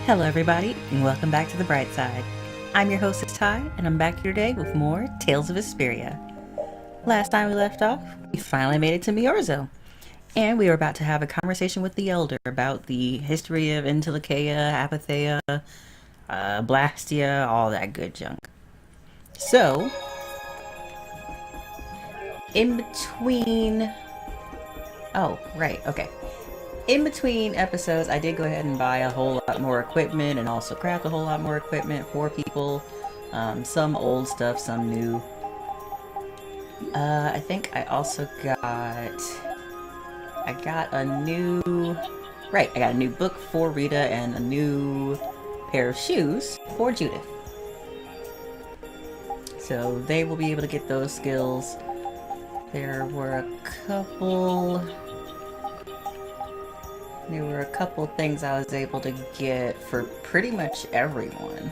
Hello everybody, and welcome back to the bright side. I'm your hostess Ty, and I'm back here today with more Tales of Vesperia. Last time we left off, we finally made it to Miorzo, and we were about to have a conversation with the Elder about the history of Entelekea, Apatheia, Blastia, all that good junk. So, in between... Oh, right, okay. In between episodes, I did go ahead and buy a whole lot more equipment and also craft a whole lot more equipment for people. Some old stuff, some new. I think I also got... I got a new... Right, I got a new book for Rita and a new pair of shoes for Judith. So they will be able to get those skills. There were a couple things I was able to get for pretty much everyone.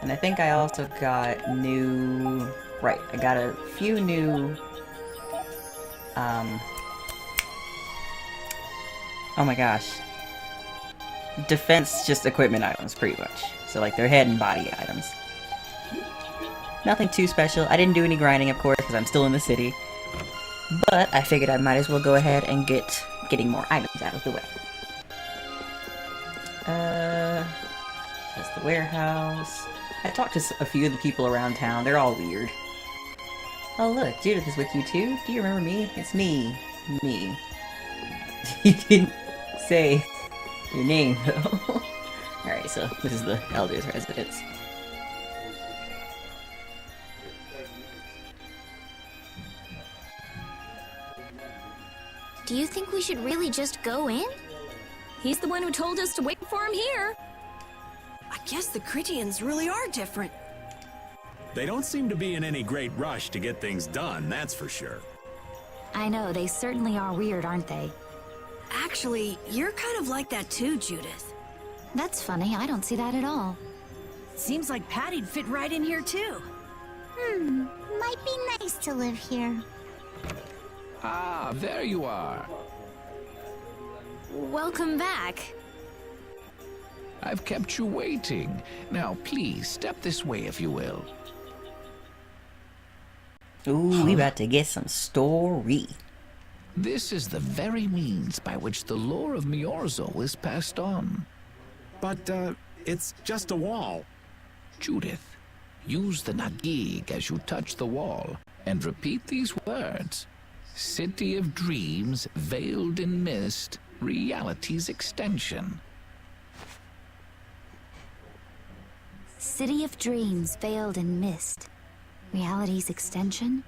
And I think I also got new... Right, I got a few new... Oh my gosh. Defense just equipment items, pretty much. So like their head and body items. Nothing too special. I didn't do any grinding, of course, because I'm still in the city. But I figured I might as well go ahead and getting more items out of the way. That's the warehouse. I talked to a few of the people around town. They're all weird. Oh look, Judith is with you too. Do you remember me? It's me. Me. You didn't say your name though. Alright, so this is the Elder's residence. Do you think we should really just go in? He's the one who told us to wait for him here. I guess the Critians really are different. They don't seem to be in any great rush to get things done, that's for sure. I know, they certainly are weird, aren't they? Actually, you're kind of like that too, Judith. That's funny, I don't see that at all. Seems like Patty'd fit right in here too. Might be nice to live here. Ah, there you are. Welcome back. I've kept you waiting. Now, please, step this way if you will. Ooh, we about to get some story. This is the very means by which the lore of Miorzo is passed on. But, it's just a wall. Judith, use the Nagig as you touch the wall, and repeat these words. City of dreams, veiled in mist, reality's extension. City of dreams veiled in mist. Reality's extension?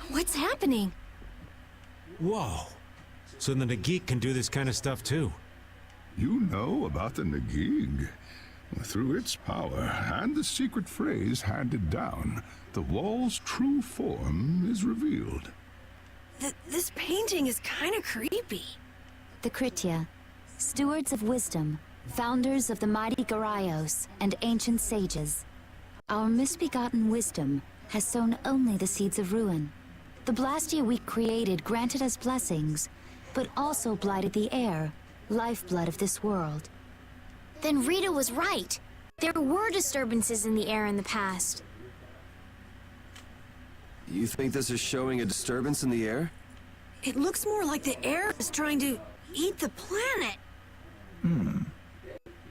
What's happening? Whoa. So the Nagik can do this kind of stuff too. You know about the Nagig. Through its power and the secret phrase handed down, the wall's true form is revealed. This painting is kind of creepy. The Kritia, stewards of wisdom, founders of the mighty Garaios and ancient sages. Our misbegotten wisdom has sown only the seeds of ruin. The Blastia we created granted us blessings, but also blighted the air, lifeblood of this world. Then Rita was right. There were disturbances in the air in the past. You think this is showing a disturbance in the air? It looks more like the air is trying to eat the planet.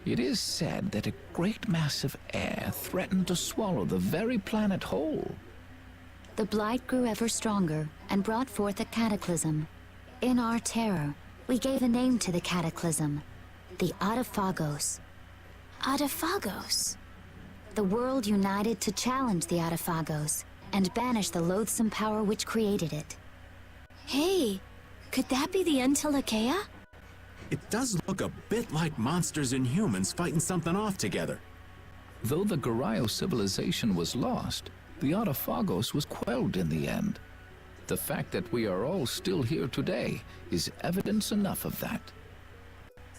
It is said that a great mass of air threatened to swallow the very planet whole. The blight grew ever stronger and brought forth a cataclysm. In our terror, we gave a name to the cataclysm. The Adaphagos. Adaphagos. The world united to challenge the Adaphagos and banish the loathsome power which created it. Hey, could that be the Entelekea? It does look a bit like monsters and humans fighting something off together. Though the Garaio civilization was lost, the Adaphagos was quelled in the end. The fact that we are all still here today is evidence enough of that.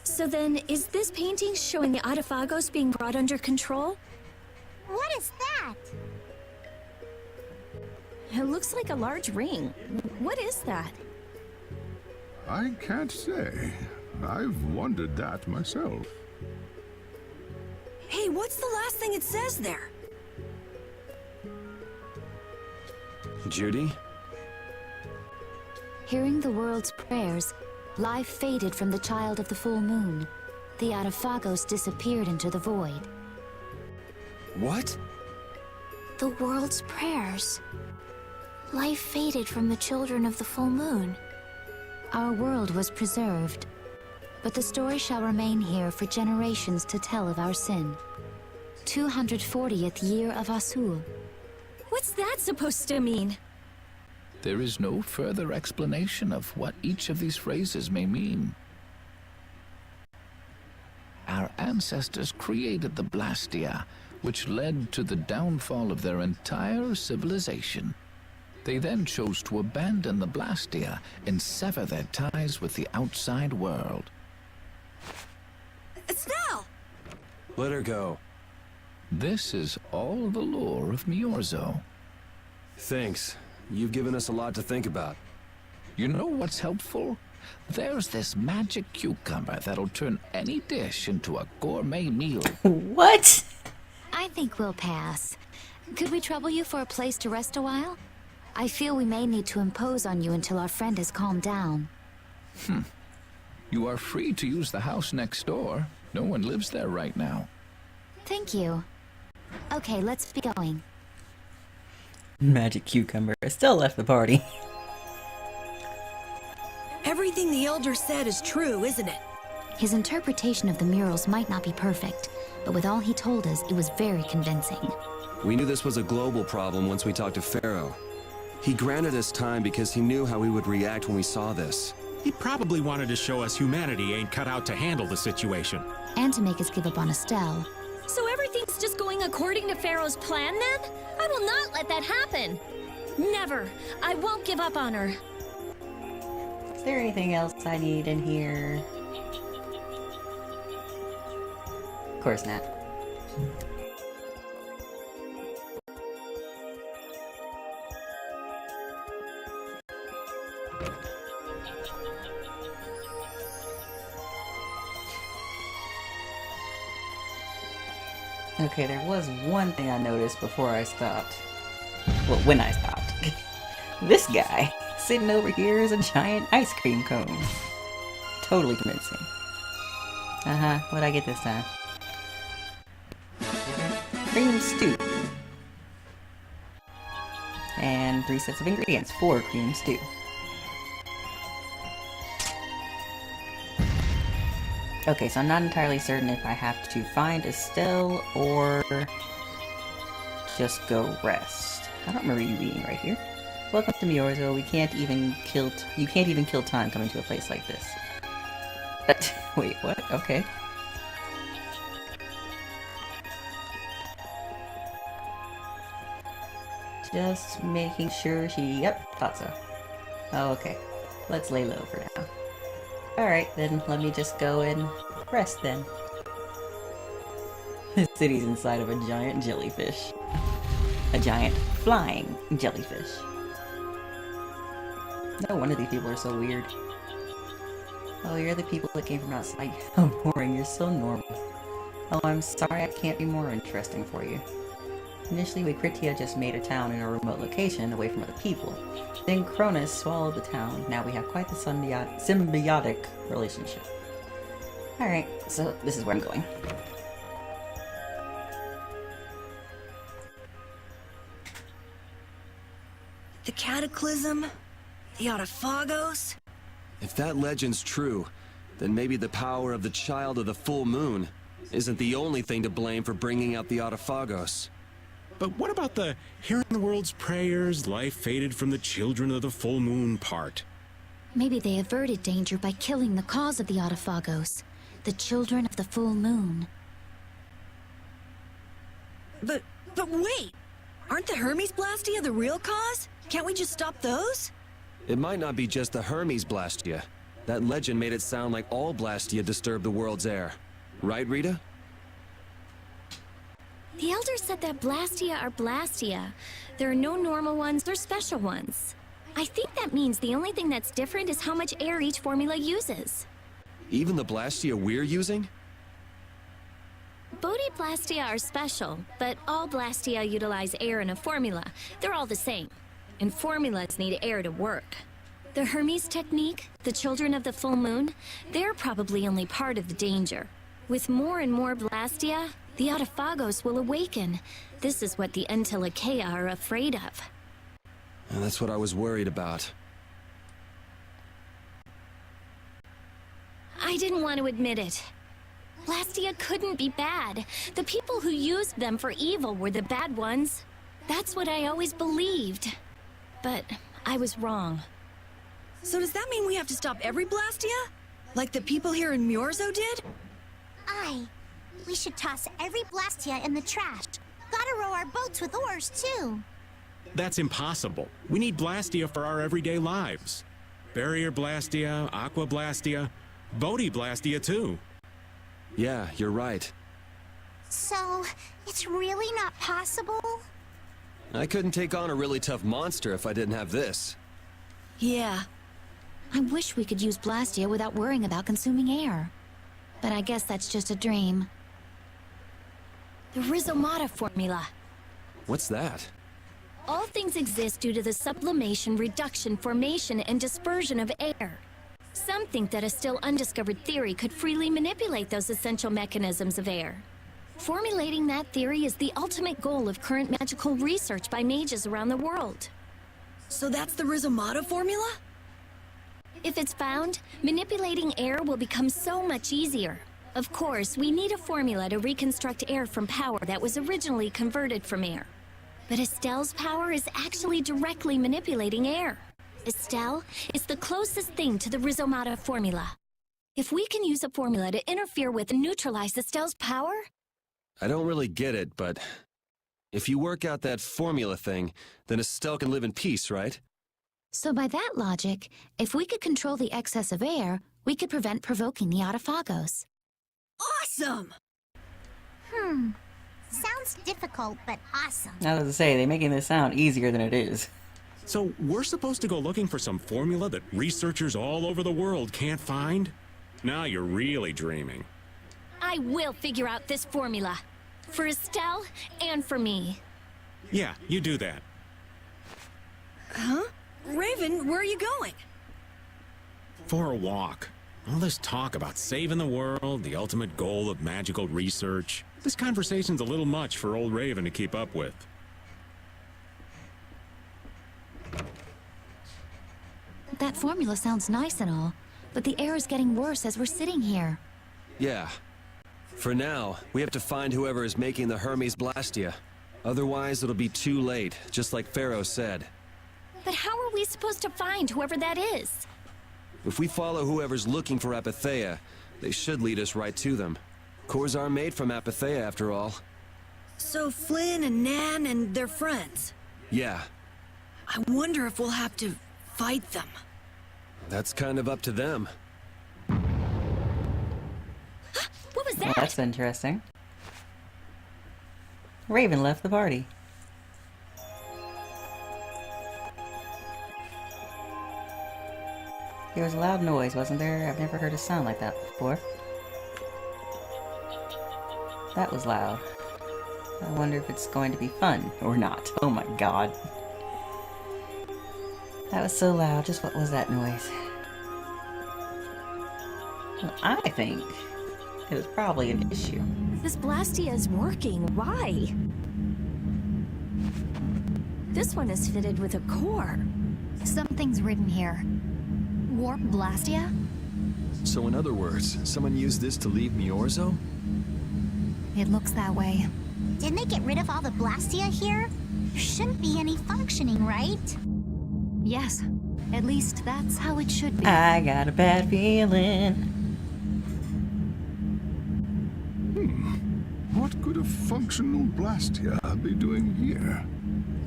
So then, is this painting showing the Adaphagos being brought under control? What is that? It looks like a large ring. What is that? I can't say. I've wondered that myself. Hey, what's the last thing it says there? Judy? Hearing the world's prayers, life faded from the child of the full moon. The Adaphagos disappeared into the void. What? The world's prayers. Life faded from the children of the full moon. Our world was preserved, but the story shall remain here for generations to tell of our sin. 240th year of Asul. What's that supposed to mean? There is no further explanation of what each of these phrases may mean. Our ancestors created the Blastia, which led to the downfall of their entire civilization. They then chose to abandon the Blastia and sever their ties with the outside world. Estelle! Let her go. This is all the lore of Miorzo. Thanks. You've given us a lot to think about. You know what's helpful? There's this magic cucumber that'll turn any dish into a gourmet meal. What? I think we'll pass. Could we trouble you for a place to rest a while? I feel we may need to impose on you until our friend has calmed down. You are free to use the house next door. No one lives there right now. Thank you. Okay, let's be going. Magic cucumber. I still left the party. Everything the Elder said is true, isn't it? His interpretation of the murals might not be perfect, but with all he told us, it was very convincing. We knew this was a global problem once we talked to Pharaoh. He granted us time because he knew how we would react when we saw this. He probably wanted to show us humanity ain't cut out to handle the situation. And to make us give up on Estelle. So everything's just going according to Pharaoh's plan then? I will not let that happen. Never. I won't give up on her. Is there anything else I need in here? Of course not. Okay, there was one thing I noticed before I stopped. Well, when I stopped. This guy, sitting over here is a giant ice cream cone. Totally convincing. What'd I get this time? Cream stew. And 3 sets of ingredients for cream stew. Okay, so I'm not entirely certain if I have to find Estelle or just go rest. I don't remember you being right here. Welcome to Miorzo. You can't even kill time coming to a place like this. Wait, what? Okay. Just making sure she... Yep, thought so. Oh, okay. Let's lay low for now. Alright, then let me just go and rest then. The city's inside of a giant jellyfish. A giant flying jellyfish. No wonder these people are so weird. Oh, you're the people that came from outside. How boring, you're so normal. Oh, I'm sorry I can't be more interesting for you. Initially, Wakritia just made a town in a remote location away from other people. Then Cronus swallowed the town. Now we have quite the symbiotic relationship. Alright, so this is where I'm going. The Cataclysm? The Adaphagos? If that legend's true, then maybe the power of the Child of the Full Moon isn't the only thing to blame for bringing out the Adaphagos. But what about the hearing the world's prayers, life faded from the children of the full moon part? Maybe they averted danger by killing the cause of the Adaphagos, the children of the full moon. But wait! Aren't the Hermes Blastia the real cause? Can't we just stop those? It might not be just the Hermes Blastia. That legend made it sound like all Blastia disturb the world's air. Right, Rita? The Elder said that Blastia are Blastia. There are no normal ones or special ones. I think that means the only thing that's different is how much air each formula uses. Even the Blastia we're using? Bodhi Blastia are special, but all Blastia utilize air in a formula. They're all the same. And formulas need air to work. The Hermes technique, the children of the full moon, they're probably only part of the danger. With more and more Blastia, the Autophagos will awaken. This is what the Entelekea are afraid of. And that's what I was worried about. I didn't want to admit it. Blastia couldn't be bad. The people who used them for evil were the bad ones. That's what I always believed. But I was wrong. So does that mean we have to stop every Blastia? Like the people here in Myorzo did? Aye. We should toss every Blastia in the trash. Gotta row our boats with oars, too. That's impossible. We need Blastia for our everyday lives. Barrier Blastia, Aqua Blastia, Bodhi Blastia too. Yeah, you're right. So, it's really not possible? I couldn't take on a really tough monster if I didn't have this. Yeah. I wish we could use Blastia without worrying about consuming air. But I guess that's just a dream. The Rhizomata formula. What's that? All things exist due to the sublimation, reduction, formation, and dispersion of air. Some think that a still undiscovered theory could freely manipulate those essential mechanisms of air. Formulating that theory is the ultimate goal of current magical research by mages around the world. So that's the Rhizomata formula? If it's found, manipulating air will become so much easier. Of course, we need a formula to reconstruct air from power that was originally converted from air. But Estelle's power is actually directly manipulating air. Estelle is the closest thing to the Rhizomata formula. If we can use a formula to interfere with and neutralize Estelle's power... I don't really get it, but if you work out that formula thing, then Estelle can live in peace, right? So by that logic, if we could control the excess of air, we could prevent provoking the Autophagos. Awesome! Sounds difficult, but awesome. I was to say, they're making this sound easier than it is. So we're supposed to go looking for some formula that researchers all over the world can't find? Now you're really dreaming. I will figure out this formula. For Estelle and for me. Yeah, you do that. Huh? Raven, where are you going? For a walk. All this talk about saving the world, the ultimate goal of magical research. This conversation's a little much for old Raven to keep up with. That formula sounds nice and all, but the air is getting worse as we're sitting here. Yeah. For now, we have to find whoever is making the Hermes Blastia. Otherwise, it'll be too late, just like Pharaoh said. But how are we supposed to find whoever that is? If we follow whoever's looking for Apatheia, they should lead us right to them. Cores are made from Apatheia, after all. So Flynn and Nan and their friends. Yeah, I wonder if we'll have to fight them. that's kind of up to them. What was Well, that? that's interesting. Raven left the party. There was a loud noise, wasn't there? I've never heard a sound like that before. That was loud. I wonder if it's going to be fun or not. Oh my god. That was so loud. Just what was that noise? Well, I think it was probably an issue. This Blastia is working. Why? This one is fitted with a core. Something's written here. Warp Blastia? So in other words, someone used this to leave Myorzo? It looks that way. Didn't they get rid of all the Blastia here? There shouldn't be any functioning, right? Yes. At least that's how it should be. I got a bad feeling. What could a functional Blastia be doing here?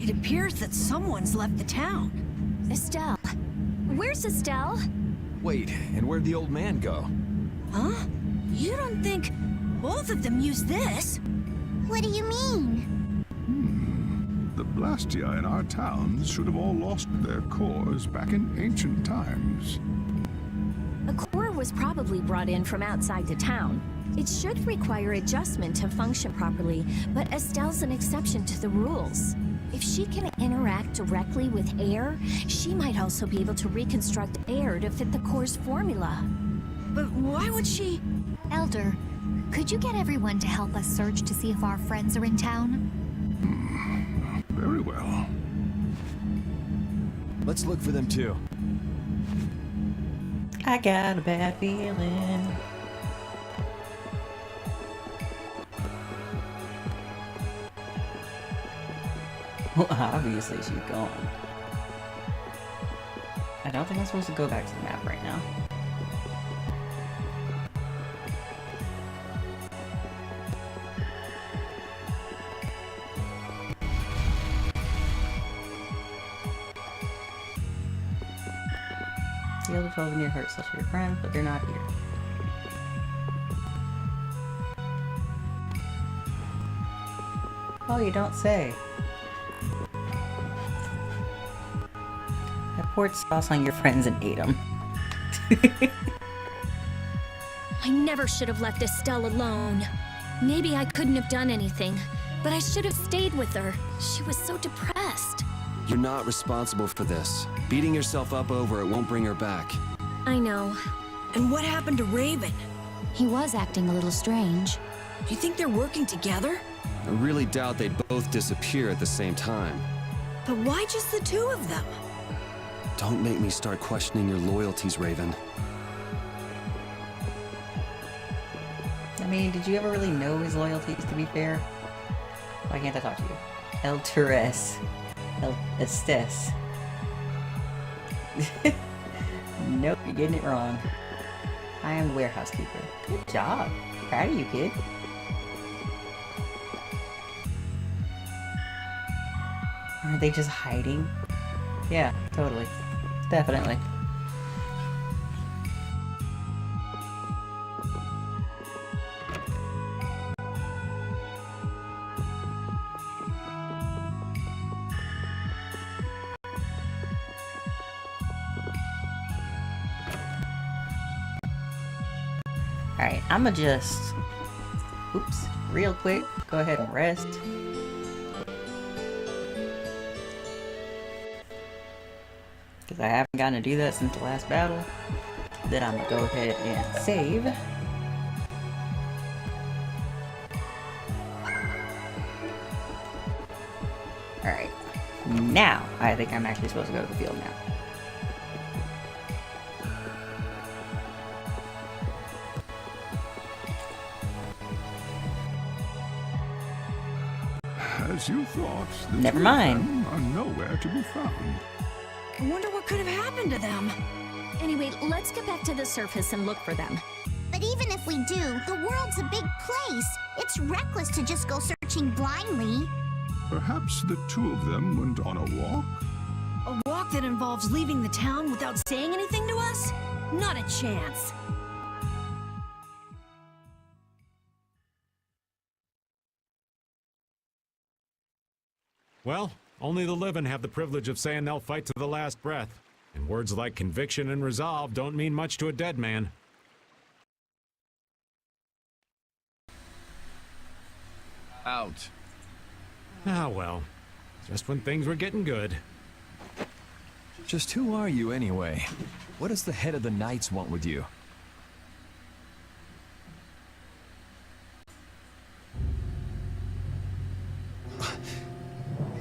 It appears that someone's left the town. Estelle. Where's Estelle? Wait, and where'd the old man go? Huh? You don't think both of them used this? What do you mean? The Blastia in our towns should have all lost their cores back in ancient times. A core was probably brought in from outside the town. It should require adjustment to function properly, but Estelle's an exception to the rules. If she can interact directly with air, she might also be able to reconstruct air to fit the core's formula. But why would she... Elder, could you get everyone to help us search to see if our friends are in town? Very well. Let's look for them too. I got a bad feeling. Well, obviously she's gone. I don't think I'm supposed to go back to the map right now. The other 12 near hurt such your friends, but they're not here. Oh, you don't say. I poured sauce on your friends and ate them. I never should have left Estelle alone. Maybe I couldn't have done anything, but I should have stayed with her. She was so depressed. You're not responsible for this. Beating yourself up over it won't bring her back. I know. And what happened to Raven? He was acting a little strange. Do you think they're working together? I really doubt they'd both disappear at the same time. But why just the two of them? Don't make me start questioning your loyalties, Raven. I mean, did you ever really know his loyalties, to be fair? Why can't I talk to you? El Torres. El Estes. Nope, you're getting it wrong. I am the warehouse keeper. Good job. Proud of you, kid. Are they just hiding? Yeah, totally. Definitely. Alright, I'ma just... Oops. Real quick, go ahead and rest. Because I haven't gotten to do that since the last battle. Then I'm gonna go ahead and save. Alright. Now, I think I'm actually supposed to go to the field now. As you thought, the Never two of mind. them are nowhere to be found. I wonder what could have happened to them. Anyway, let's get back to the surface and look for them. But even if we do, the world's a big place. It's reckless to just go searching blindly. Perhaps the two of them went on a walk? A walk that involves leaving the town without saying anything to us? Not a chance. Well, only the living have the privilege of saying they'll fight to the last breath. And words like conviction and resolve don't mean much to a dead man. Out. Ah, well. Just when things were getting good. Just who are you anyway? What does the head of the Knights want with you?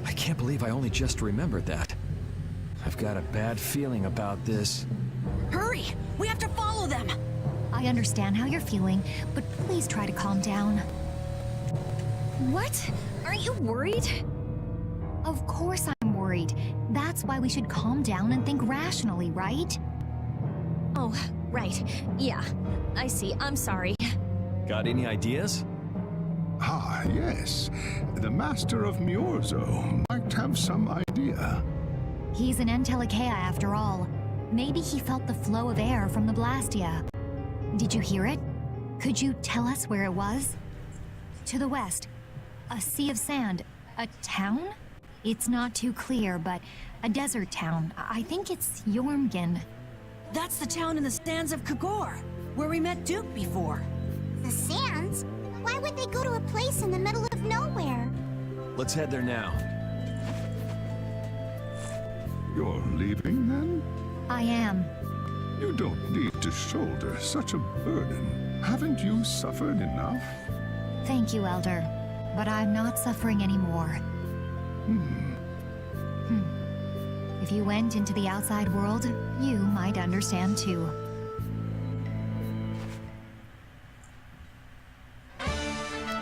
I can't believe I only just remembered that. I've got a bad feeling about this. Hurry! We have to follow them! I understand how you're feeling, but please try to calm down. What? Aren't you worried? Of course I'm worried. That's why we should calm down and think rationally, right? Oh, right. Yeah. I see. I'm sorry. Got any ideas? Ah, yes. The Master of Miorzo might have some idea. He's an Entelekea after all. Maybe he felt the flow of air from the Blastia. Did you hear it? Could you tell us where it was? To the west. A sea of sand. A town? It's not too clear, but a desert town. I think it's Jormungand. That's the town in the sands of Kagor, where we met Duke before. The sands? Why would they go to a place in the middle of nowhere? Let's head there now. You're leaving, then? I am. You don't need to shoulder such a burden. Haven't you suffered enough? Thank you, Elder. But I'm not suffering anymore. If you went into the outside world, you might understand too.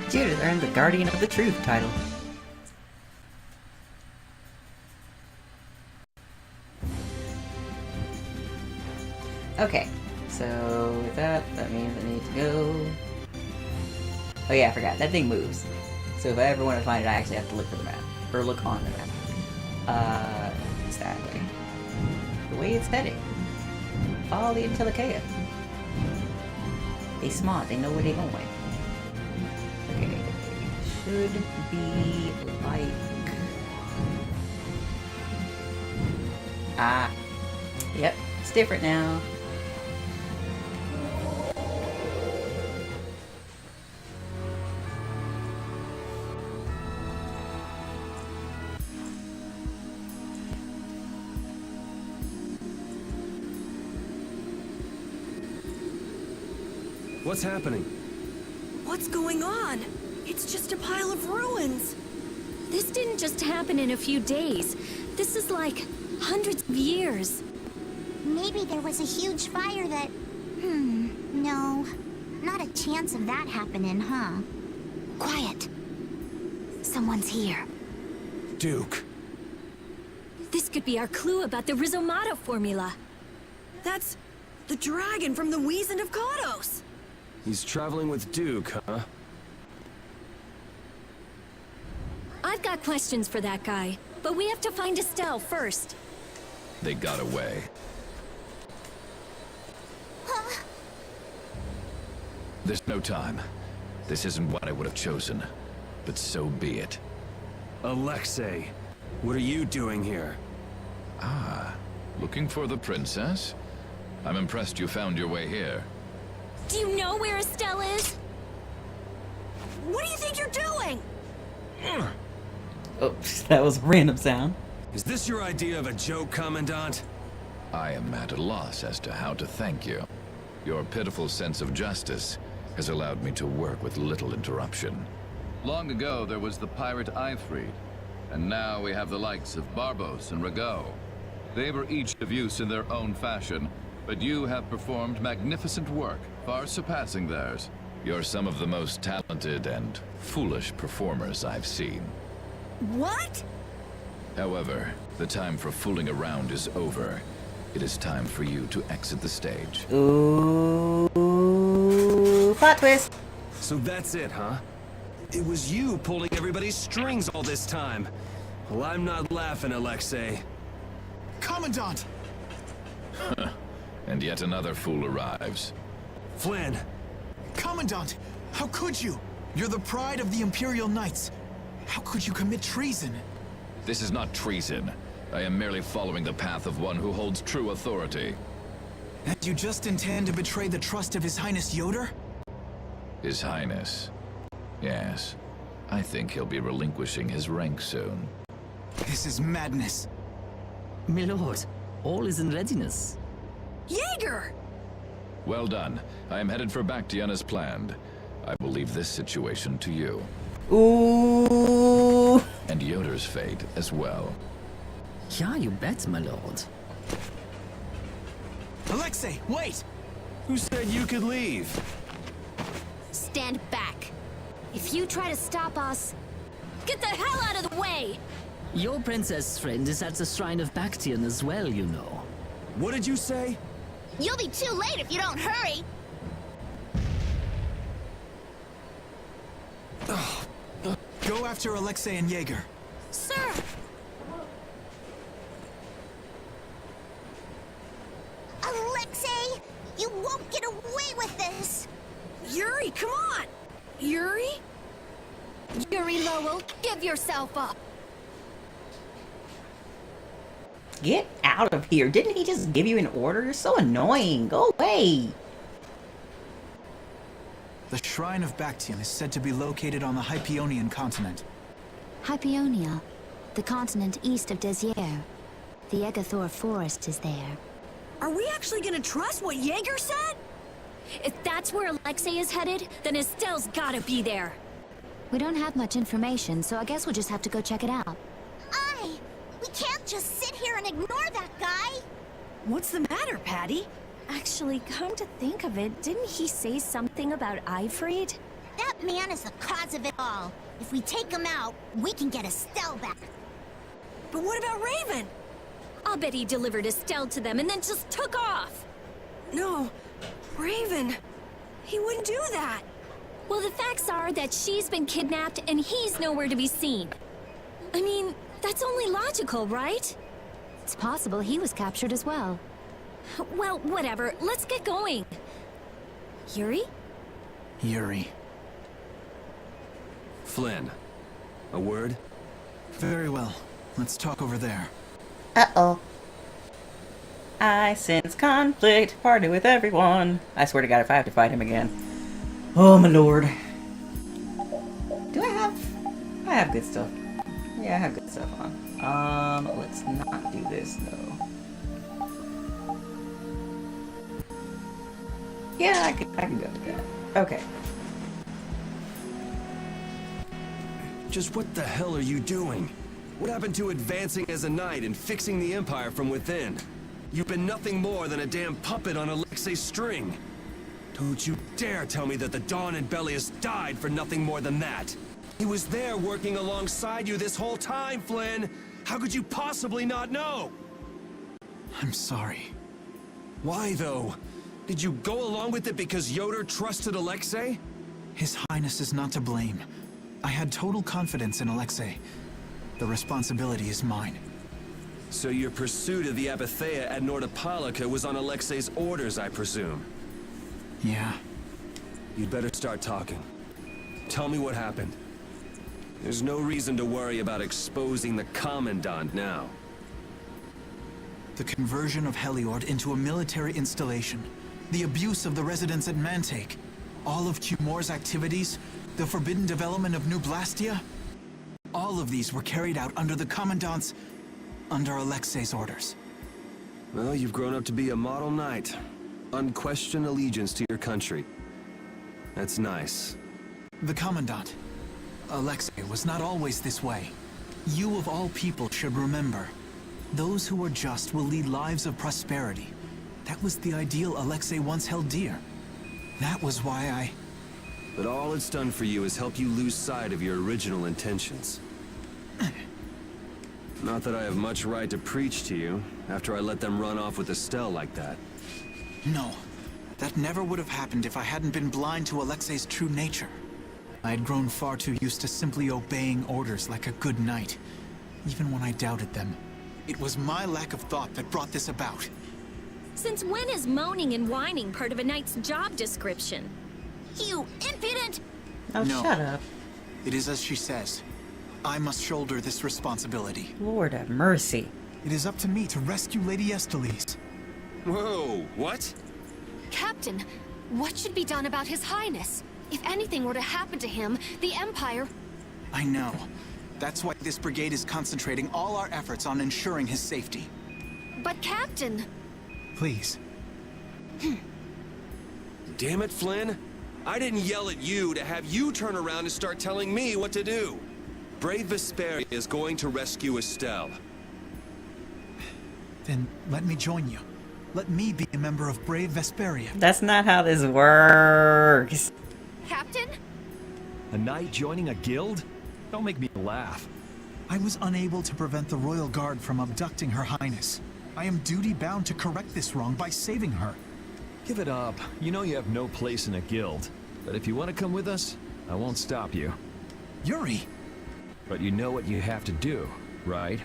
Judith earned the Guardian of the Truth title. Okay, so with that means I need to go... Oh yeah, I forgot. That thing moves. So if I ever want to find it, I actually have to look for the map. Or look on the map. It's that way. The way it's heading. Follow the Antilochea. They smart, they know where they going. Okay, should be like... Ah. Yep, it's different now. What's happening? What's going on? It's just a pile of ruins. This didn't just happen in a few days. This is like hundreds of years. Maybe there was a huge fire that... no. Not a chance of that happening, huh? Quiet. Someone's here. Duke. This could be our clue about the Rizomata formula. That's the dragon from the Wizened of Kodos. He's traveling with Duke, huh? I've got questions for that guy, but we have to find Estelle first. They got away. There's no time. This isn't what I would have chosen, but so be it. Alexei, what are you doing here? Ah, looking for the princess? I'm impressed you found your way here. Do you know where Estelle is? What do you think you're doing? Oops, that was a random sound. Is this your idea of a joke, Commandant? I am at a loss as to how to thank you. Your pitiful sense of justice has allowed me to work with little interruption. Long ago, there was the pirate Ifrit, and now we have the likes of Barbos and Rago. They were each of use in their own fashion, but you have performed magnificent work, far surpassing theirs. You're some of the most talented and foolish performers I've seen. What? However, the time for fooling around is over. It is time for you to exit the stage. Ooh, plot twist. So that's it, huh? It was you pulling everybody's strings all this time. Well, I'm not laughing, Alexei. Commandant! And yet another fool arrives. Flynn! Commandant! How could you? You're the pride of the Imperial Knights. How could you commit treason? This is not treason. I am merely following the path of one who holds true authority. And you just intend to betray the trust of His Highness Yoder? His Highness. Yes. I think he'll be relinquishing his rank soon. This is madness. My lord, all is in readiness. Jaeger! Well done. I am headed for Bactian as planned. I will leave this situation to you. Ooh. And Yoder's fate as well. Yeah, you bet, my lord. Alexei, wait! Who said you could leave? Stand back. If you try to stop us, get the hell out of the way! Your princess friend is at the shrine of Bactian as well, you know. What did you say? You'll be too late if you don't hurry. Go after Alexei and Jaeger. Sir! Alexei, you won't get away with this. Yuri, come on! Yuri? Yuri Lowell, give yourself up! Get out of here. Didn't he just give you an order? You're so annoying. Go away. The Shrine of Bactian is said to be located on the Hypeonian continent. Hypeonia, the continent east of Desier. The Egathor forest is there. Are we actually gonna trust what Jaeger said? If that's where Alexei is headed, then Estelle's gotta be there. We don't have much information, so I guess we'll just have to go check it out. We can't just sit here and ignore that guy! What's the matter, Patty? Actually, come to think of it, didn't he say something about Eifried? That man is the cause of it all. If we take him out, we can get Estelle back. But what about Raven? I'll bet he delivered Estelle to them and then just took off. No, Raven. He wouldn't do that. Well, the facts are that she's been kidnapped and he's nowhere to be seen. I mean, that's only logical, right? It's possible he was captured as well. Well, whatever. Let's get going. Yuri? Yuri. Flynn, a word? Very well. Let's talk over there. Uh-oh. I sense conflict. Party with everyone. I swear to God, if I have to fight him again. Oh, my lord. Do I have good stuff. Yeah, I have good stuff on. Let's not do this, though. Yeah, I can go with that. Okay. Just what the hell are you doing? What happened to advancing as a knight and fixing the Empire from within? You've been nothing more than a damn puppet on Alexei's string. Don't you dare tell me that the Dawn and Bellius died for nothing more than that. He was there working alongside you this whole time, Flynn. How could you possibly not know? I'm sorry. Why, though? Did you go along with it because Yoder trusted Alexei? His Highness is not to blame. I had total confidence in Alexei. The responsibility is mine. So your pursuit of the Apatheia at Nordapalika was on Alexei's orders, I presume? Yeah. You'd better start talking. Tell me what happened. There's no reason to worry about exposing the Commandant now. The conversion of Heliord into a military installation, the abuse of the residents at Mantake, all of Cumor's activities, the forbidden development of New Blastia, all of these were carried out under the Commandant's... under Alexei's orders. Well, you've grown up to be a model knight. Unquestioned allegiance to your country. That's nice. The Commandant, Alexei, was not always this way. You of all people should remember. Those who are just will lead lives of prosperity. That was the ideal Alexei once held dear. That was why I... But all it's done for you is help you lose sight of your original intentions. Not that I have much right to preach to you, after I let them run off with Estelle like that. No. That never would have happened if I hadn't been blind to Alexei's true nature. I had grown far too used to simply obeying orders like a good knight, even when I doubted them. It was my lack of thought that brought this about. Since when is moaning and whining part of a knight's job description? You impudent! Oh, no. Shut up. It is as she says. I must shoulder this responsibility. Lord have mercy. It is up to me to rescue Lady Estellise. Whoa, what? Captain, what should be done about His Highness? If anything were to happen to him, the Empire... I know. That's why this brigade is concentrating all our efforts on ensuring his safety. But Captain... Please. Damn it, Flynn. I didn't yell at you to have you turn around and start telling me what to do. Brave Vesperia is going to rescue Estelle. Then let me join you. Let me be a member of Brave Vesperia. That's not how this works. Captain? A knight joining a guild? Don't make me laugh. I was unable to prevent the Royal Guard from abducting Her Highness. I am duty-bound to correct this wrong by saving her. Give it up. You know you have no place in a guild. But if you want to come with us, I won't stop you. Yuri! But you know what you have to do, right?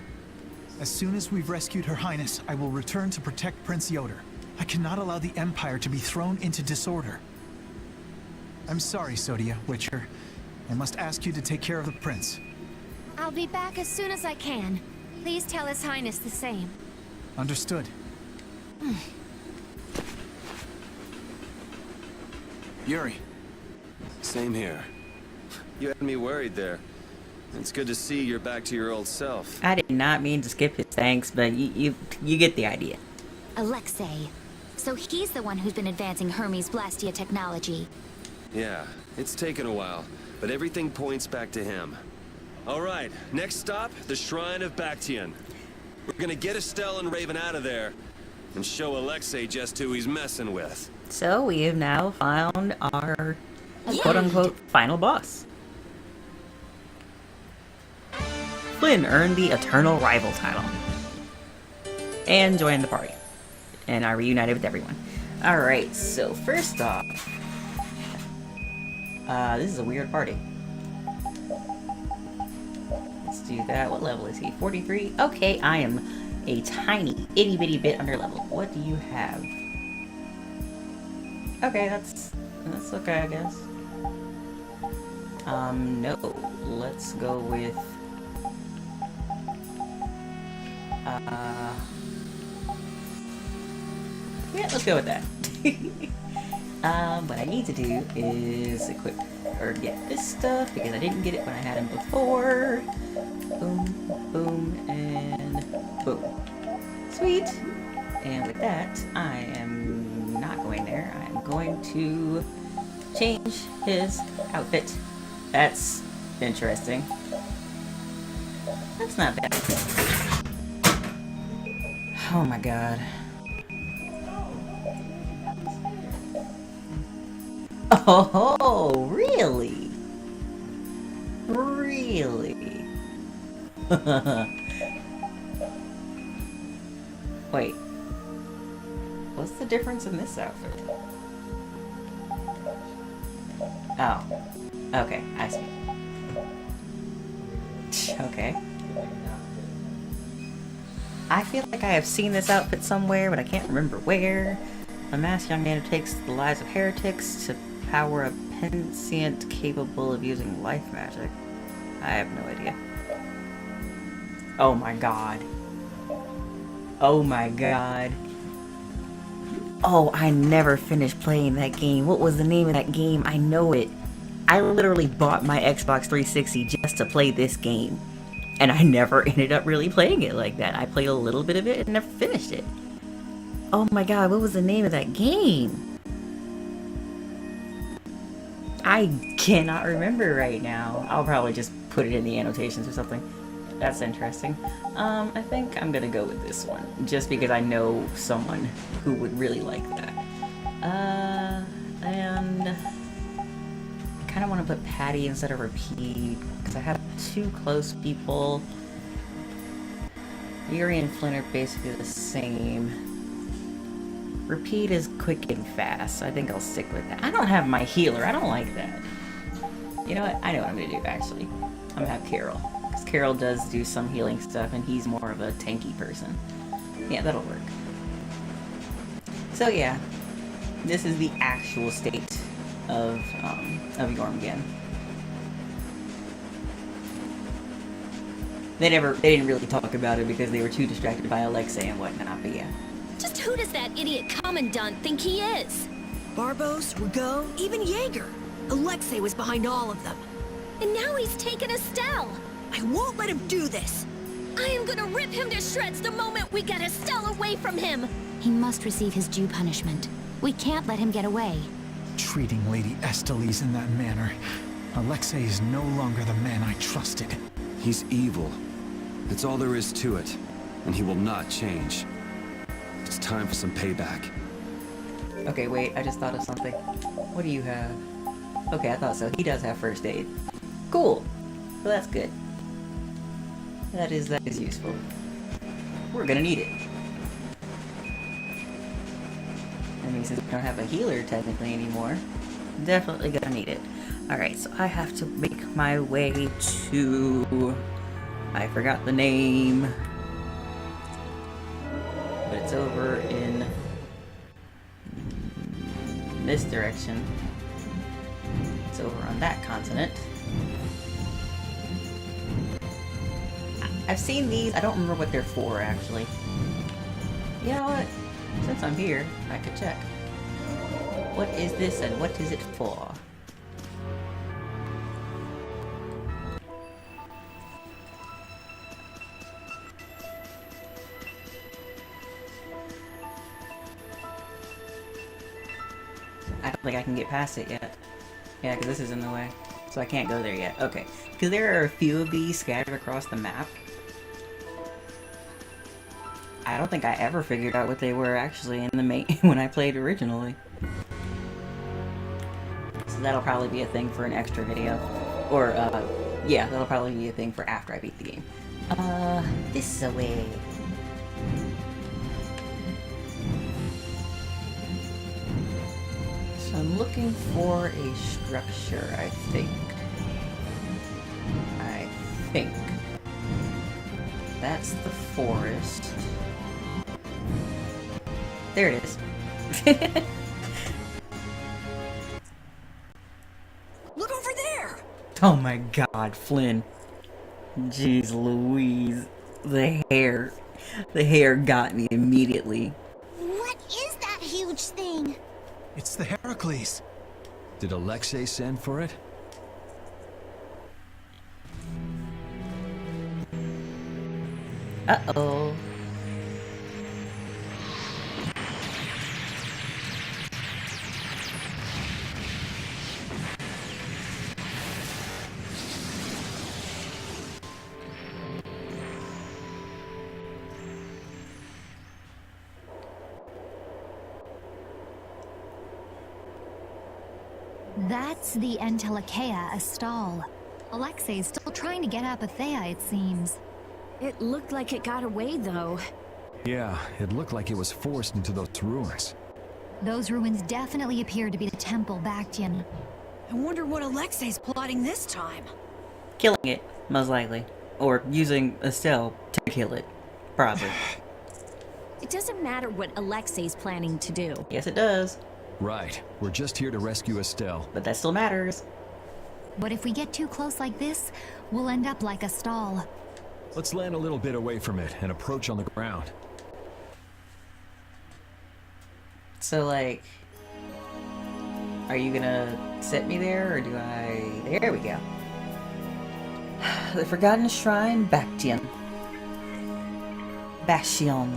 As soon as we've rescued Her Highness, I will return to protect Prince Yoder. I cannot allow the Empire to be thrown into disorder. I'm sorry, Sodia, Witcher. I must ask you to take care of the Prince. I'll be back as soon as I can. Please tell His Highness the same. Understood. Yuri. Same here. You had me worried there. It's good to see you're back to your old self. I did not mean to skip his thanks, but you get the idea. Alexei. So he's the one who's been advancing Hermes Blastia technology. Yeah, it's taken a while, but everything points back to him. All right, next stop, the Shrine of Bactian. We're gonna get Estelle and Raven out of there, and show Alexei just who he's messing with. So we have now found our quote-unquote final boss. Flynn earned the Eternal Rival title. And joined the party. And are reunited with everyone. Alright, so first off... this is a weird party. Let's do that. What level is he? 43? Okay, I am a tiny, itty-bitty bit under level. What do you have? Okay, that's okay, I guess. No. Let's go with... yeah, let's go with that. What I need to do is equip, or get this stuff, because I didn't get it when I had him before. Boom, boom, and boom. Sweet! And with that, I am not going there. I'm going to change his outfit. That's interesting. That's not bad. Oh my god. Oh, really? Really? Wait. What's the difference in this outfit? Oh. Okay, I see. Okay. I feel like I have seen this outfit somewhere, but I can't remember where. A masked young man who takes the lives of heretics to power a pensient capable of using life magic. I have no idea. Oh my god. Oh my god. Oh, I never finished playing that game. What was the name of that game? I know it. I literally bought my Xbox 360 just to play this game. And I never ended up really playing it like that. I played a little bit of it and never finished it. Oh my god, what was the name of that game? I cannot remember right now. I'll probably just put it in the annotations or something. That's interesting. I think I'm gonna go with this one, just because I know someone who would really like that. And I kind of want to put Patty instead of Repeat, because I have two close people. Yuri and Flynn are basically the same. Repeat is quick and fast, so I think I'll stick with that. I don't have my healer, I don't like that. You know what? I know what I'm gonna do, actually. I'm gonna have Carol. Because Carol does do some healing stuff, and he's more of a tanky person. Yeah, that'll work. So yeah, this is the actual state of Jormungand. They didn't really talk about it because they were too distracted by Alexei and whatnot, but yeah. Just who does that idiot commandant think he is? Barbos, Rigaud, even Jaeger. Alexei was behind all of them. And now he's taken Estelle. I won't let him do this. I am gonna rip him to shreds the moment we get Estelle away from him. He must receive his due punishment. We can't let him get away. Treating Lady Estellise in that manner. Alexei is no longer the man I trusted. He's evil. That's all there is to it. And he will not change. It's time for some payback. Okay, wait, I just thought of something. What do you have? Okay, I thought so. He does have first aid. Cool. Well, that's good. That is useful. We're gonna need it. I mean, since we don't have a healer technically anymore, definitely gonna need it. Alright, so I have to make my way to... I forgot the name. But it's over in this direction. It's over on that continent. I've seen these. I don't remember what they're for, actually. You know what? Since I'm here, I could check. What is this and what is it for? I don't think I can get past it yet. Yeah, because this is in the way. So I can't go there yet. Okay. Because there are a few of these scattered across the map. I don't think I ever figured out what they were actually in the main when I played originally. So that'll probably be a thing for an extra video. Or, yeah, that'll probably be a thing for after I beat the game. This way. So I'm looking for a structure, I think. That's the forest. There it is. Look over there! Oh my god, Flynn. Jeez Louise. The hair. The hair got me immediately. What is that huge thing? It's the Heracles. Did Alexei send for it? Uh-oh. That's the Entelekea Astal. Alexei's still trying to get at Bethea, it seems. It looked like it got away, though. Yeah, it looked like it was forced into those ruins. Those ruins definitely appear to be the temple Bactian. I wonder what Alexei's plotting this time. Killing it, most likely. Or using Estelle to kill it. Probably. It doesn't matter what Alexei's planning to do. Yes, it does. Right. We're just here to rescue Estelle. But that still matters. But if we get too close like this, we'll end up like Astal. Let's land a little bit away from it and approach on the ground. So, like... Are you gonna set me there, or do I... There we go. The Forgotten Shrine, Bactian. Bastion.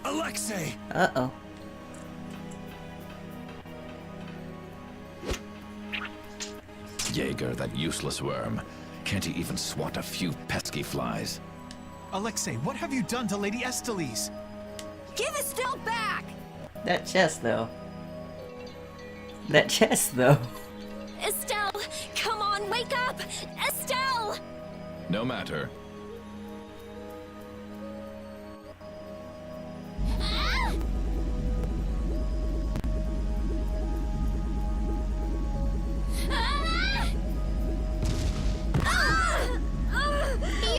Alexei! Uh-oh. Jaeger, that useless worm. Can't he even swat a few pesky flies? Alexei, what have you done to Lady Estellise? Give Estelle back! That chest, though. That chest, though. Estelle! Come on, wake up! Estelle! No matter.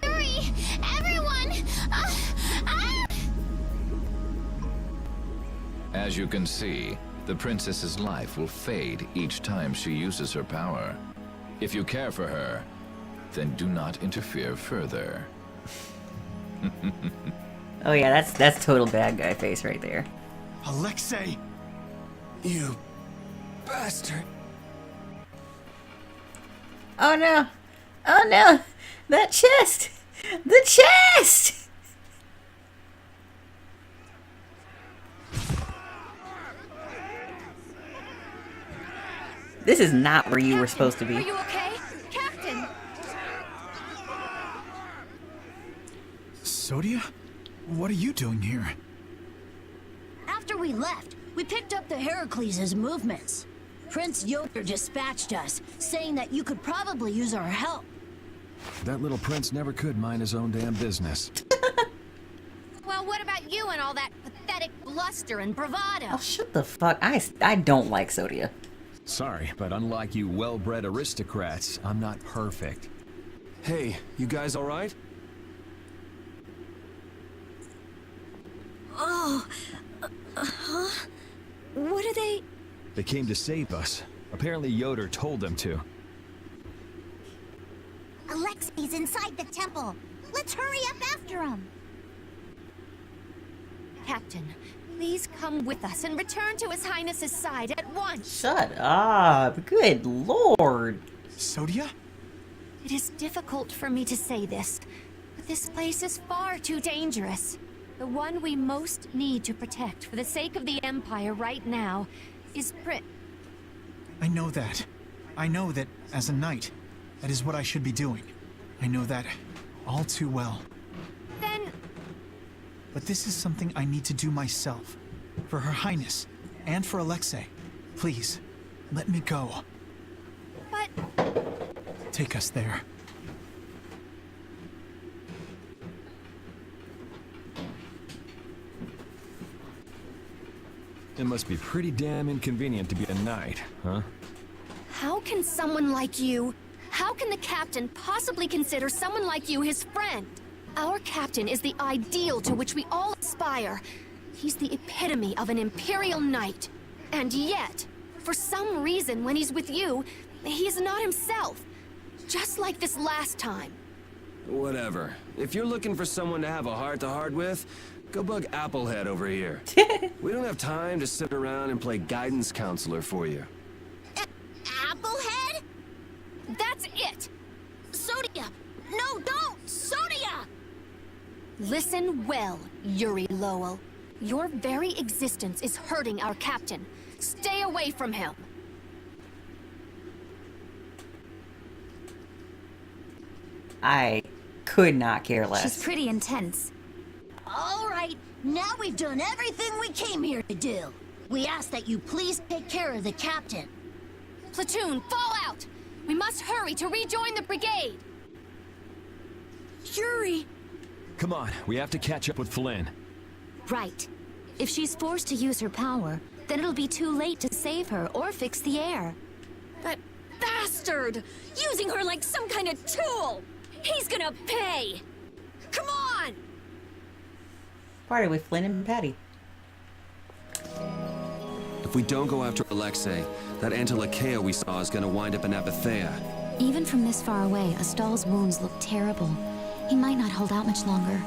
Yuri! Everyone! As you can see, the princess's life will fade each time she uses her power. If you care for her, then do not interfere further. Oh yeah, that's total bad guy face right there. Alexei! You bastard. Oh no! Oh no! That chest! The chest! This is not where you were supposed to be. Are you okay? Captain! Sodia? What are you doing here? After we left, we picked up the Heracles' movements. Prince Yoder dispatched us, saying that you could probably use our help. That little prince never could mind his own damn business. Well, what about you and all that pathetic bluster and bravado? Oh, shut the fuck. I don't like Sodia. Sorry, but unlike you well-bred aristocrats, I'm not perfect. Hey, you guys alright? Oh, huh? What are they? They came to save us. Apparently Yoder told them to. Alexei, He's inside the temple. Let's hurry up after him. Captain, please come with us and return to His Highness's side at once. Shut up. Good lord. Sodia? It is difficult for me to say this, but this place is far too dangerous. The one we most need to protect for the sake of the Empire right now is I know that. I know that, as a knight, that is what I should be doing. I know that all too well. Then... But this is something I need to do myself. For Her Highness, and for Alexei. Please, let me go. But... Take us there. It must be pretty damn inconvenient to be a knight, huh? How can someone like you... How can the captain possibly consider someone like you his friend? Our captain is the ideal to which we all aspire. He's the epitome of an imperial knight. And yet, for some reason when he's with you, he's not himself. Just like this last time. Whatever. If you're looking for someone to have a heart-to-heart with, go bug Applehead over here. We don't have time to sit around and play guidance counselor for you. Applehead? That's it! Sodia! No, don't! Sodia! Listen well, Yuri Lowell. Your very existence is hurting our captain. Stay away from him. I could not care less. She's pretty intense. All right, now we've done everything we came here to do. We ask that you please take care of the captain. Platoon, fall out! We must hurry to rejoin the brigade! Yuri! Come on, we have to catch up with Flynn. Right. If she's forced to use her power, then it'll be too late to save her or fix the air. That bastard! Using her like some kind of tool! He's gonna pay! Come on! Party with Flynn and Patty. If we don't go after Alexei, that Antilakea we saw is gonna wind up in Apathea. Even from this far away, Astal's wounds look terrible. He might not hold out much longer.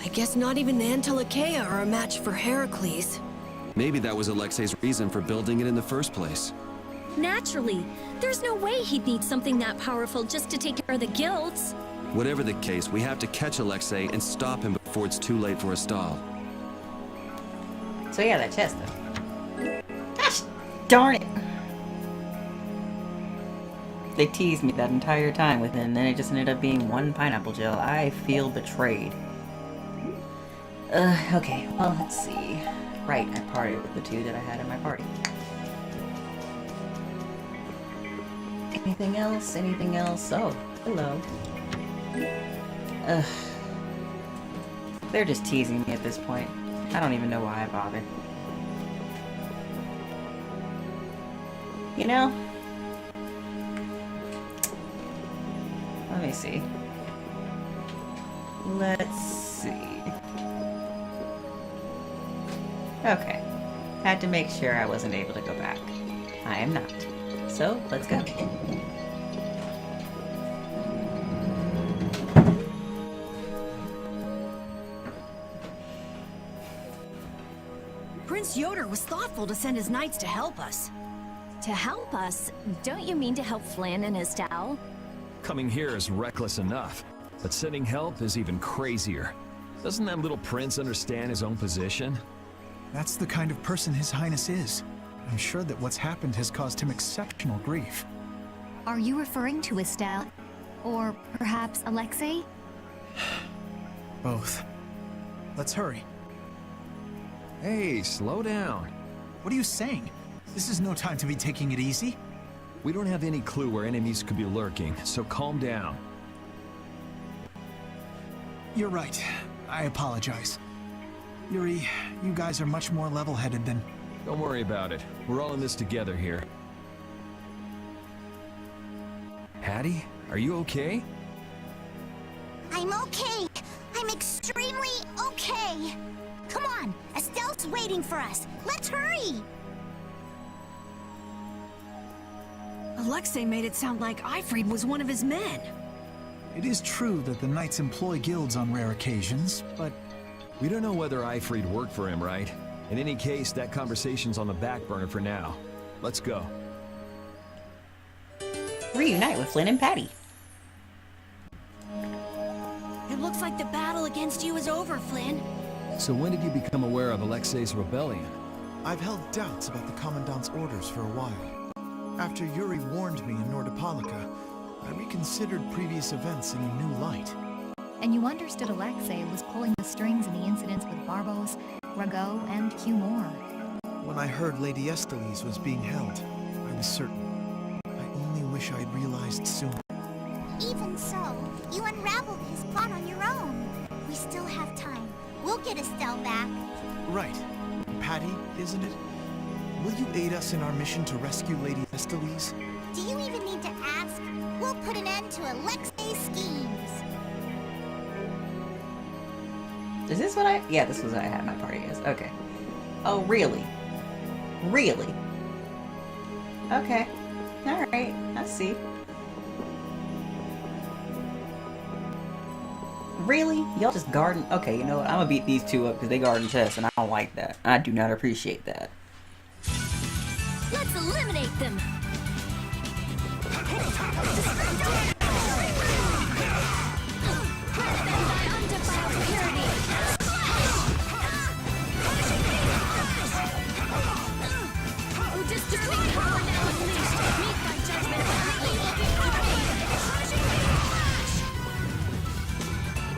I guess not even the Antilakea are a match for Heracles. Maybe that was Alexei's reason for building it in the first place. Naturally. There's no way he'd need something that powerful just to take care of the guilds. Whatever the case, we have to catch Alexei and stop him before it's too late for Astal. So yeah, that chest though. Gosh darn it! They teased me that entire time with it, and then it just ended up being one pineapple gel. I feel betrayed. Okay, well, let's see. Right, I partied with the two that I had in my party. Anything else? Anything else? Oh, hello. They're just teasing me at this point. I don't even know why I bothered. You know? Let me see. Let's see. Okay. Had to make sure I wasn't able to go back. I am not. So, let's go. Prince Yoder was thoughtful to send his knights to help us. To help us? Don't you mean to help Flynn and Astal? Coming here is reckless enough, but sending help is even crazier. Doesn't that little prince understand his own position? That's the kind of person His Highness is. I'm sure that what's happened has caused him exceptional grief. Are you referring to Estelle? Or perhaps Alexei? Both. Let's hurry. Hey, slow down. What are you saying? This is no time to be taking it easy. We don't have any clue where enemies could be lurking, so calm down. You're right. I apologize. Yuri, you guys are much more level-headed than... Don't worry about it. We're all in this together here. Hattie, are you okay? I'm okay. I'm extremely okay. Come on, Estelle's waiting for us. Let's hurry. Alexei made it sound like Ifrid was one of his men. It is true that the knights employ guilds on rare occasions, but... We don't know whether Ifrid worked for him, right? In any case, that conversation's on the back burner for now. Let's go. Reunite with Flynn and Patty. It looks like the battle against you is over, Flynn. So when did you become aware of Alexei's rebellion? I've held doubts about the Commandant's orders for a while. After Yuri warned me in Nordopolica, I reconsidered previous events in a new light. And you understood Alexei was pulling the strings in the incidents with Barbos, Rago, and Cumor. When I heard Lady Estellise was being held, I was certain. I only wish I'd realized sooner. Even so, you unraveled his plot on your own. We still have time. We'll get Estelle back. Right. Patty, isn't it? Will you aid us in our mission to rescue Lady Estellise? Do you even need to ask? We'll put an end to Alexei's schemes. Is this what I... Yeah, this was what I had my party as. Okay. Oh, really? Really? Okay. Alright, I see. Really? Y'all just garden... Okay, you know what? I'm gonna beat these two up because they garden chests, and I don't like that. I do not appreciate that. Let's eliminate them!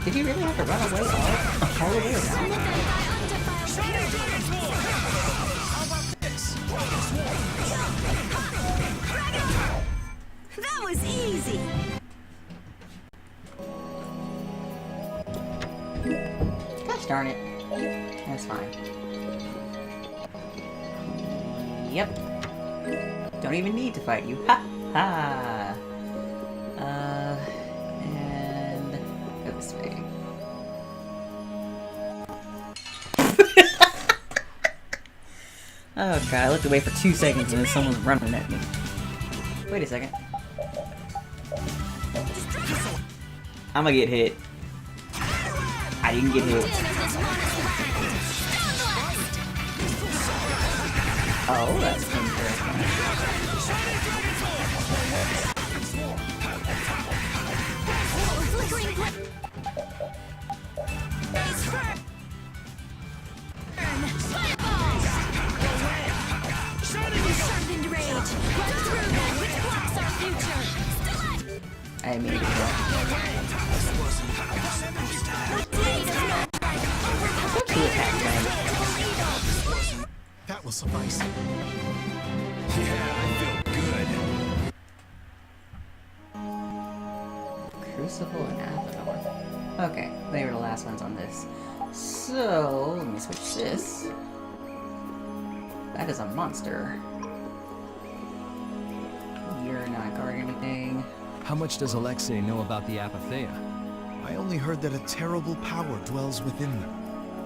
Did he really have to run away all the way around? That was easy! Gosh darn it. That's fine. Yep. Don't even need to fight you. Ha! Ha! And go this way. Oh god, I looked away for 2 seconds and then someone's running at me. Wait a second. I'm gonna get hit. I didn't get hit. Oh, that's interesting. I made it. That will suffice. Yeah, I feel good. Crucible and Athenor. Okay, they were the last ones on this. So, let me switch this. That is a monster. You're not guarding anything. How much does Alexei know about the Apatheia? I only heard that a terrible power dwells within them.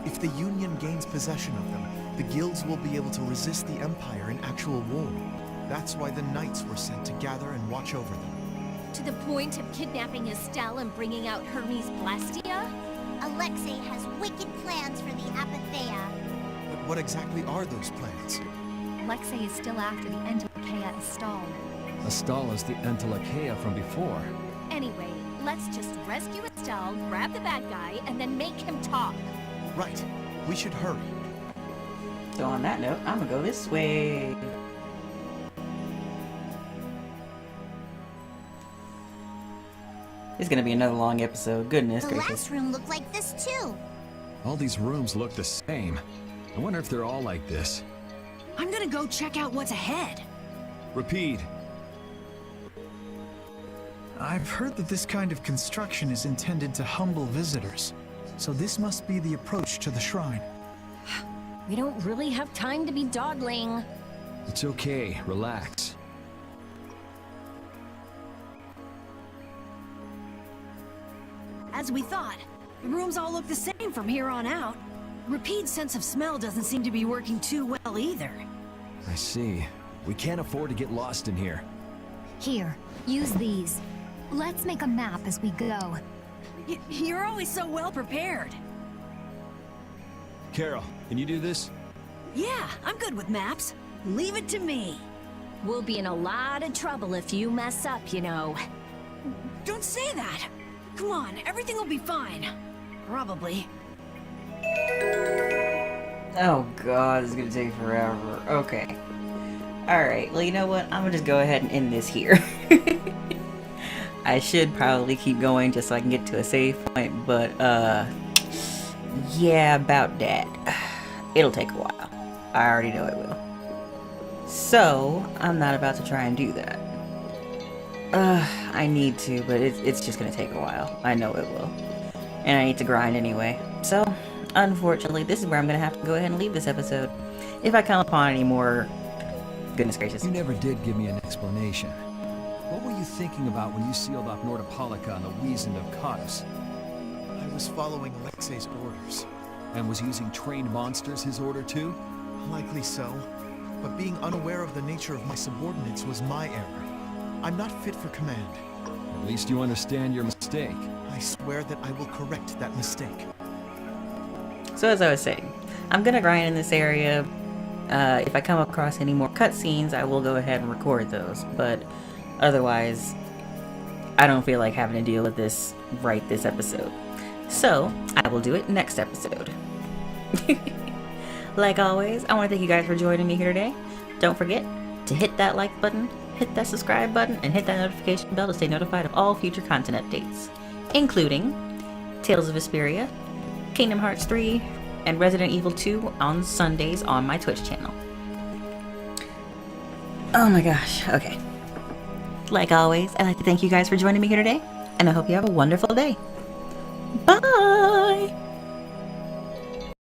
If the Union gains possession of them, the guilds will be able to resist the Empire in actual war. That's why the knights were sent to gather and watch over them. To the point of kidnapping Estelle and bringing out Hermes Blastia? Alexei has wicked plans for the Apatheia. But what exactly are those plans? Alexei is still after the Entelecheia Estelle. Estelle is the Entelecheia from before. Anyway, let's just rescue Estelle, grab the bad guy, and then make him talk. Right. We should hurry. So on that note, I'm gonna go this way. It's gonna be another long episode. Goodness The gracious. last room looked like this too. All these rooms look the same. I wonder if they're all like this. I'm gonna go check out what's ahead. Repeat. I've heard that this kind of construction is intended to humble visitors, so this must be the approach to the shrine. We don't really have time to be dawdling. It's okay. Relax. As we thought, the rooms all look the same from here on out. Repeat's sense of smell doesn't seem to be working too well either. I see. We can't afford to get lost in here. Here, use these. Let's make a map as we go. You're always so well prepared. Carol, can you do this? Yeah, I'm good with maps. Leave it to me. We'll be in a lot of trouble if you mess up, you know. Don't say that. Come on, everything will be fine. Probably. Oh god, this is gonna take forever. Okay. Alright, well you know what? I'm gonna just go ahead and end this here. I should probably keep going just so I can get to a save point, but yeah, about that. It'll take a while. I already know it will. So, I'm not about to try and do that. I need to, but it's just gonna take a while. I know it will. And I need to grind anyway. So, unfortunately, this is where I'm gonna have to go ahead and leave this episode. If I come upon any more... Goodness gracious. You never did give me an explanation. What were you thinking about when you sealed off Nordopolica and the Wiesent of Kados? I was following Alexei's orders. And was using trained monsters his order too? Likely so. But being unaware of the nature of my subordinates was my error. I'm not fit for command. At least you understand your mistake. I swear that I will correct that mistake. So as I was saying, I'm gonna grind in this area. If I come across any more cutscenes, I will go ahead and record those. But otherwise, I don't feel like having to deal with this right this episode. So, I will do it next episode. Like always, I want to thank you guys for joining me here today. Don't forget to hit that like button, hit that subscribe button, and hit that notification bell to stay notified of all future content updates, including Tales of Vesperia, Kingdom Hearts 3, and Resident Evil 2 on Sundays on my Twitch channel. Oh my gosh, okay. Like always, I'd like to thank you guys for joining me here today, and I hope you have a wonderful day. Bye!